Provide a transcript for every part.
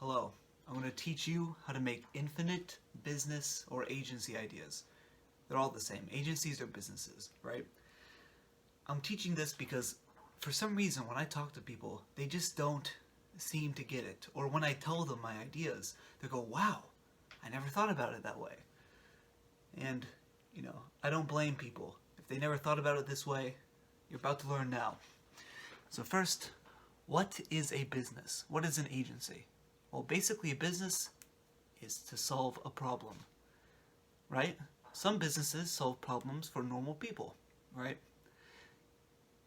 Hello, I'm going to teach you how to make infinite business or agency ideas. They're all the same. Agencies are businesses, right? I'm teaching this because for some reason when I talk to people, they just don't seem to get it. Or when I tell them my ideas, they go, wow, I never thought about it that way. And, I don't blame people. If they never thought about it this way, you're about to learn now. So first, what is a business? What is an agency? Well, basically a business is to solve a problem, right? Some businesses solve problems for normal people, right?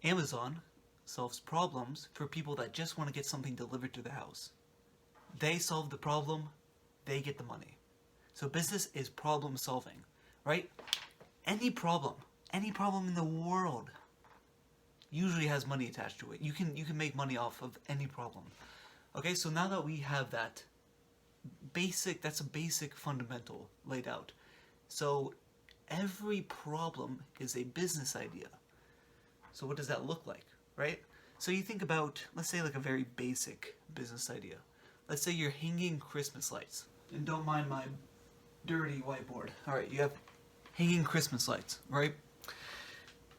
Amazon solves problems for people that just want to get something delivered to the house. They solve the problem, they get the money. So business is problem solving, right? Any problem in the world usually has money attached to it. You can make money off of any problem. Okay, so now that we have that's a basic fundamental laid out. So every problem is a business idea. So what does that look like, right? So you think about, let's say like a very basic business idea. Let's say you're hanging Christmas lights. And don't mind my dirty whiteboard. All right, you have hanging Christmas lights, right?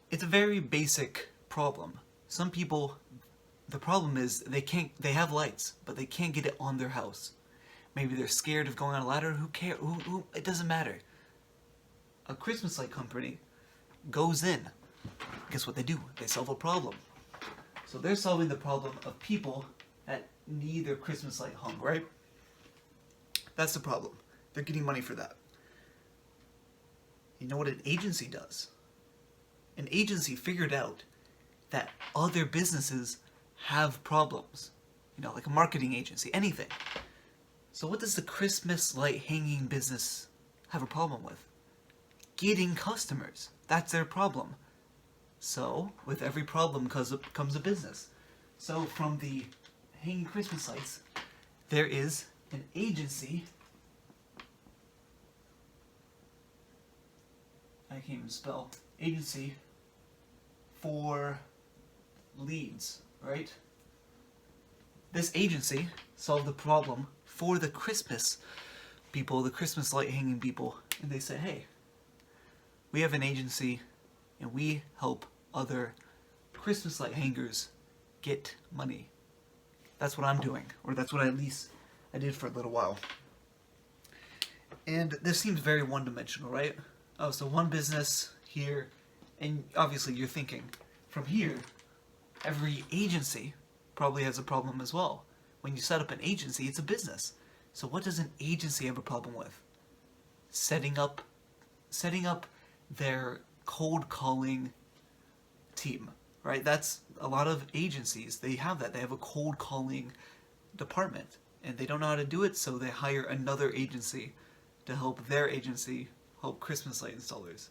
It's a very basic problem. Some people, the problem is they have lights, but they can't get it on their house. Maybe they're scared of going on a ladder. Who cares? It doesn't matter. A Christmas light company goes in. Guess what they do? They solve a problem. So they're solving the problem of people that need their Christmas light hung, right? That's the problem. They're getting money for that. You know what an agency does? An agency figured out that other businesses have problems. Like a marketing agency, anything. So what does the Christmas light hanging business have a problem with? Getting customers. That's their problem. So with every problem comes a business. So from the hanging Christmas lights, there is an agency. I can't even spell. Agency for leads, right? This agency solved the problem for the Christmas people, the Christmas light hanging people, and they say, hey, we have an agency and we help other Christmas light hangers get money. That's what I'm doing, or that's what at least I did for a little while. And this seems very one-dimensional, right? Oh, so one business here, and obviously you're thinking, from here, every agency probably has a problem as well. When you set up an agency, it's a business. So what does an agency have a problem with? Setting up their cold calling team, right? That's a lot of agencies. They have that. They have a cold calling department, and they don't know how to do it, so they hire another agency to help their agency help Christmas light installers.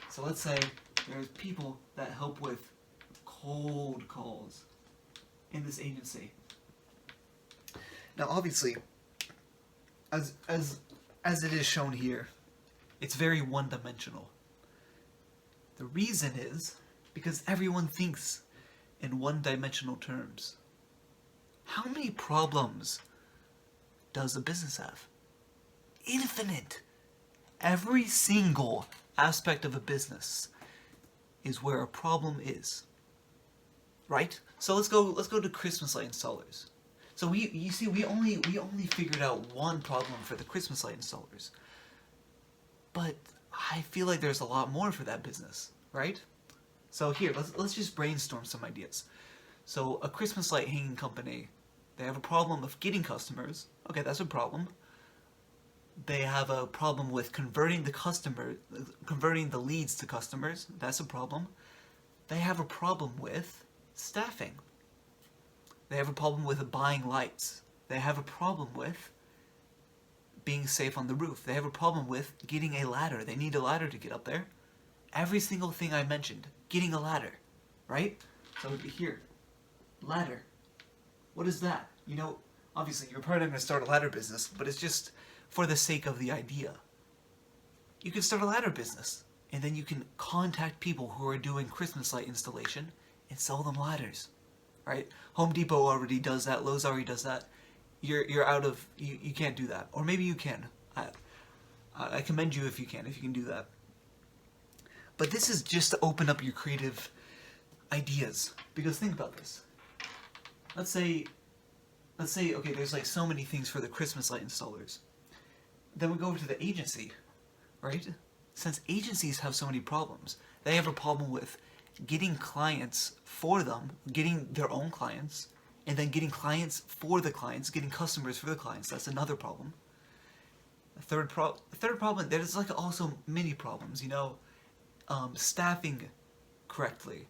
So let's say there's people that help with cold calls in this agency. Now obviously, as it is shown here, it's very one-dimensional. The reason is because everyone thinks in one-dimensional terms. How many problems does a business have? Infinite. Every single aspect of a business is where a problem is. Right? So let's go to Christmas light installers. So we only figured out one problem for the Christmas light installers. But I feel like there's a lot more for that business, right? So here, let's just brainstorm some ideas. So a Christmas light hanging company, they have a problem of getting customers. Okay, that's a problem. They have a problem with converting the leads to customers. That's a problem. They have a problem with staffing. They have a problem with buying lights. They have a problem with being safe on the roof. They have a problem with getting a ladder. They need a ladder to get up there. Every single thing I mentioned, getting a ladder, right? So it would be here. Ladder. What is that? Obviously you're probably not going to start a ladder business, but it's just for the sake of the idea. You can start a ladder business, and then you can contact people who are doing Christmas light installation and sell them ladders, right? Home Depot already does that. Lowe's already does that. you're out of, you can't do that. Or maybe you can. I commend you if you can do that. But this is just to open up your creative ideas. Because think about this. Let's say, okay, there's like so many things for the Christmas light installers. Then we go over to the agency, right? Since agencies have so many problems, they have a problem with getting clients for them, getting their own clients, and then getting clients for the clients, getting customers for the clients. That's another problem. A third problem, there's like also many problems, you know, staffing correctly,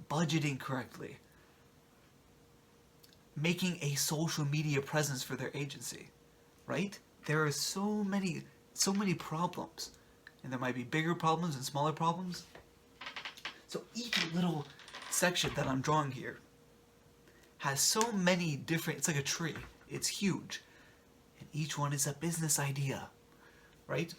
budgeting correctly, making a social media presence for their agency, right? There are so many problems, and there might be bigger problems and smaller problems. So each little section that I'm drawing here has so many different, it's like a tree, it's huge, and each one is a business idea, right?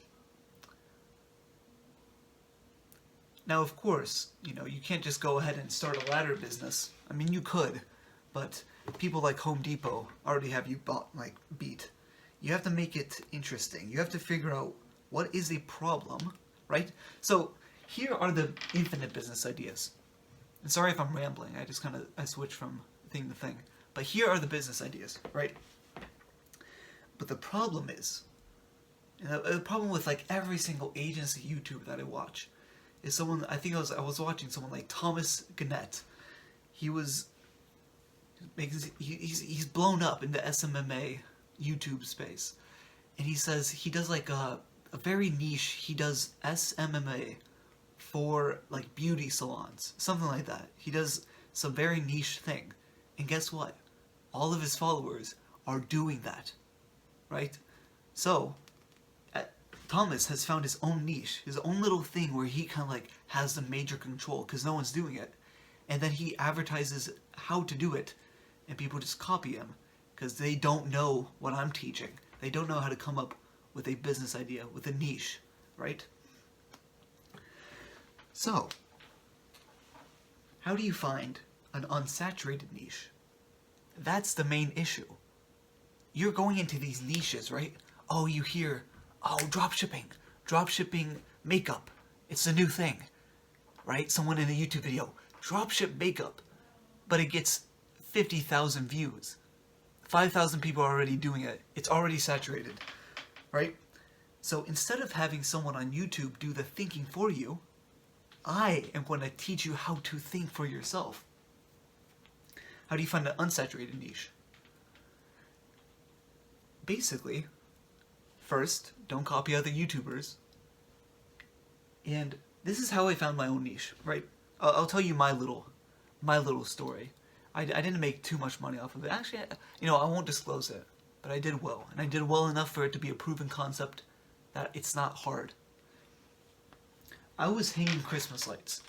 Now, of course, you know, you can't just go ahead and start a ladder business. I mean, you could, but people like Home Depot already have you beat. You have to make it interesting. You have to figure out what is a problem, right? So here are the infinite business ideas. And sorry if I'm rambling. I switch from thing to thing. But here are the business ideas, right? But the problem is, the problem with like every single agency YouTuber that I watch is someone. I was watching someone like Thomas Gannett. He's blown up in the SMMA YouTube space, and he says he does like a very niche. He does SMMA for like beauty salons, something like that. He does some very niche thing, and guess what? All of his followers are doing that, right? So Thomas has found his own niche, his own little thing where he kind of like has the major control because no one's doing it, and then he advertises how to do it, and people just copy him because they don't know what I'm teaching. They don't know how to come up with a business idea, with a niche, right? So, how do you find an unsaturated niche? That's the main issue. You're going into these niches, right? Oh, you hear, oh, dropshipping makeup. It's a new thing, right? Someone in a YouTube video, dropship makeup, but it gets 50,000 views. 5,000 people are already doing it. It's already saturated, right? So instead of having someone on YouTube do the thinking for you, I am going to teach you how to think for yourself. How do you find an unsaturated niche? Basically, first, don't copy other YouTubers. And this is how I found my own niche, right? I'll tell you my little story. I didn't make too much money off of it. Actually, I won't disclose it, but I did well. And I did well enough for it to be a proven concept that it's not hard. I was hanging Christmas lights.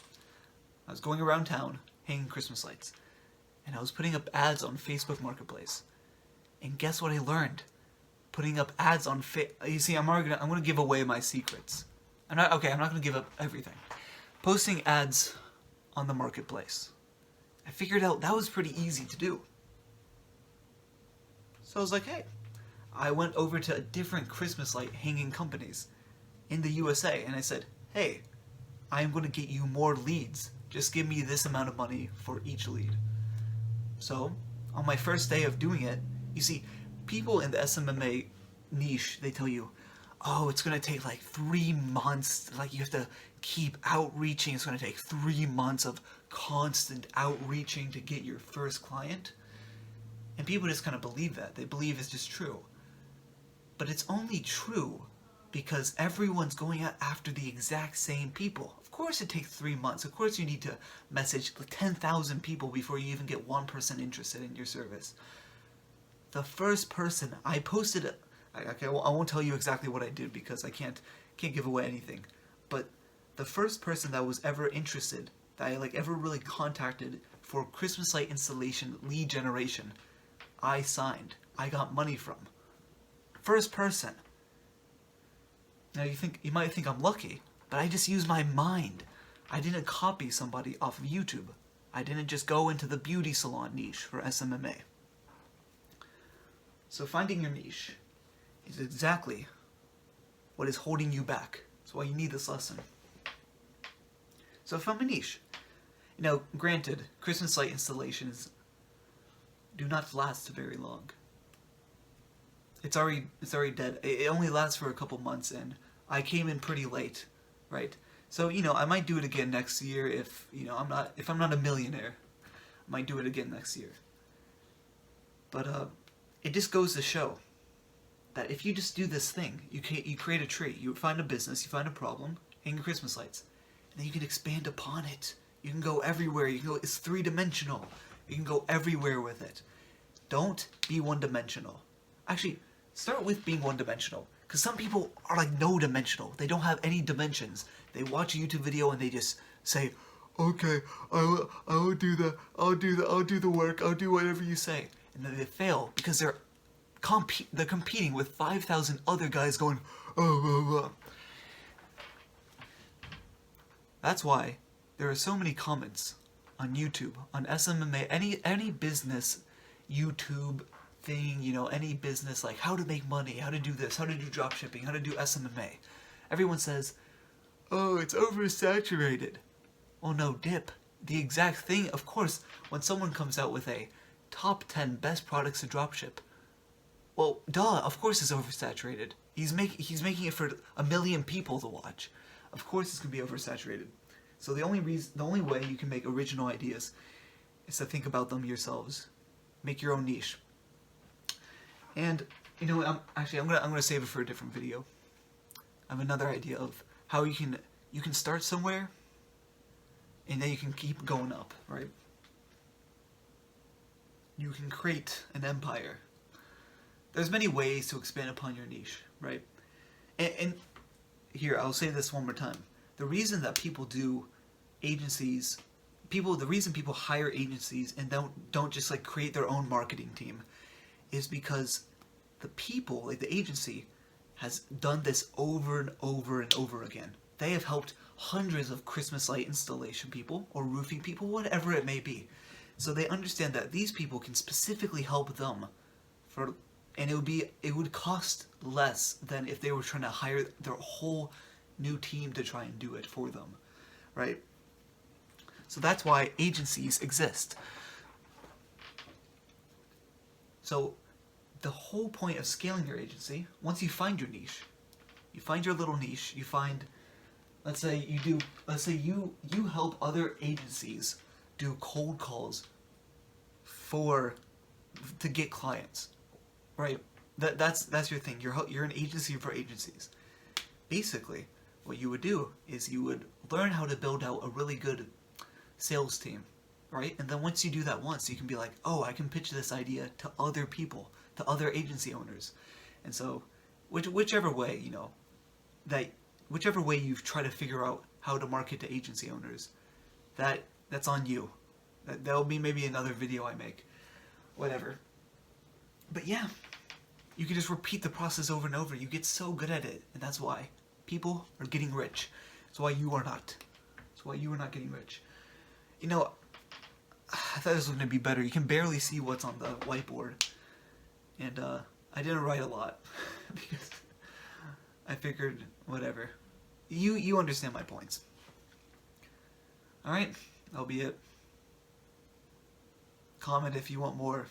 I was going around town hanging Christmas lights. And I was putting up ads on Facebook Marketplace. And guess what I learned? Putting up ads on you see, I'm going to give away my secrets. I'm not going to give up everything. Posting ads on the marketplace. I figured out that was pretty easy to do. So I was like, hey, I went over to different Christmas light hanging companies in the USA, and I said, hey, I'm going to get you more leads. Just give me this amount of money for each lead. So, on my first day of doing it, you see, people in the SMMA niche, they tell you, oh, it's going to take like 3 months, like you have to keep outreaching, it's going to take 3 months of constant outreaching to get your first client. And people just kind of believe that. They believe it's just true. But it's only true because everyone's going out after the exact same people. Of course it takes 3 months. Of course you need to message 10,000 people before you even get one person interested in your service. The first person I posted, I won't tell you exactly what I did because I can't give away anything. But the first person that was ever interested, that I ever really contacted for Christmas light installation lead generation, I signed. I got money from. First person. Now you might think I'm lucky, but I just used my mind. I didn't copy somebody off of YouTube. I didn't just go into the beauty salon niche for SMMA. So finding your niche is exactly what is holding you back. That's why you need this lesson. So found my niche. Granted, Christmas light installations do not last very long. It's already dead. It only lasts for a couple months, and I came in pretty late, right? So I might do it again next year if I'm not a millionaire. I might do it again next year. But it just goes to show that if you just do this thing, you create a tree, you find a business, you find a problem, hang your Christmas lights, and then you can expand upon it. You can go everywhere. It's three-dimensional. You can go everywhere with it. Don't be one-dimensional. Actually, start with being one-dimensional. Because some people are like no-dimensional. They don't have any dimensions. They watch a YouTube video and they just say, okay, I will do the work, I'll do whatever you say. And then they fail because they're competing with 5,000 other guys going, oh. That's why there are so many comments on YouTube, on SMMA, any business YouTube thing, any business, like how to make money, how to do this, how to do dropshipping, how to do SMMA. Everyone says, oh, it's oversaturated. Oh no, dip. The exact thing, of course, when someone comes out with a top 10 best products to dropship, well, duh, of course it's oversaturated. He's making it for 1 million people to watch. Of course it's gonna be oversaturated. So the only way you can make original ideas is to think about them yourselves. Make your own niche. And I'm gonna save it for a different video. I have another idea of how you can start somewhere and then you can keep going up, right? You can create an empire. There's many ways to expand upon your niche, right? And here, I'll say this one more time. The reason that people do agencies, the reason people hire agencies and don't just like create their own marketing team is because the people, like the agency, has done this over and over and over again. They have helped hundreds of Christmas light installation people or roofing people, whatever it may be. So they understand that these people can specifically help them and it would cost less than if they were trying to hire their whole new team to try and do it for them, right? So that's why agencies exist. So the whole point of scaling your agency, once you find your niche, you find your little niche, let's say you help other agencies do cold calls to get clients, right? That's your thing. You're an agency for agencies. Basically, what you would do is you would learn how to build out a really good sales team, right? And then once you do that once, you can be like, oh, I can pitch this idea to other people, to other agency owners. And so whichever way, whichever way you try to figure out how to market to agency owners, that's on you. That'll be maybe another video I make, whatever. But yeah, you can just repeat the process over and over. You get so good at it, and that's why people are getting rich. That's why you are not. That's why you are not getting rich. I thought this was going to be better. You can barely see what's on the whiteboard. And I didn't write a lot because I figured, whatever. You understand my points. Alright, that'll be it. Comment if you want more.